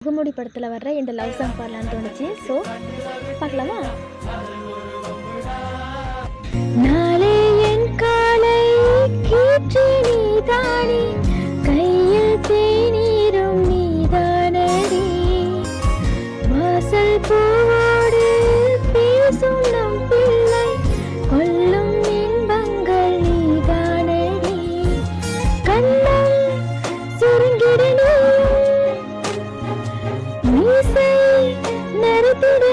முகமூடி படத்தில் வர்ற இந்த லவ் சாங் பாடலான்னு தோணுச்சு. ஸோ பார்க்கலாமா? நாளே என் காலை கீற்று நீதானே, கையில் தேநீரும் நீதானடி, வாசல் பூவோடு பேசும் நம் பிள்ளை, கொல்லும் இன்பங்கள் நீதானடி, கண்ணம் சுருங்கிட நீசை நறுத்திட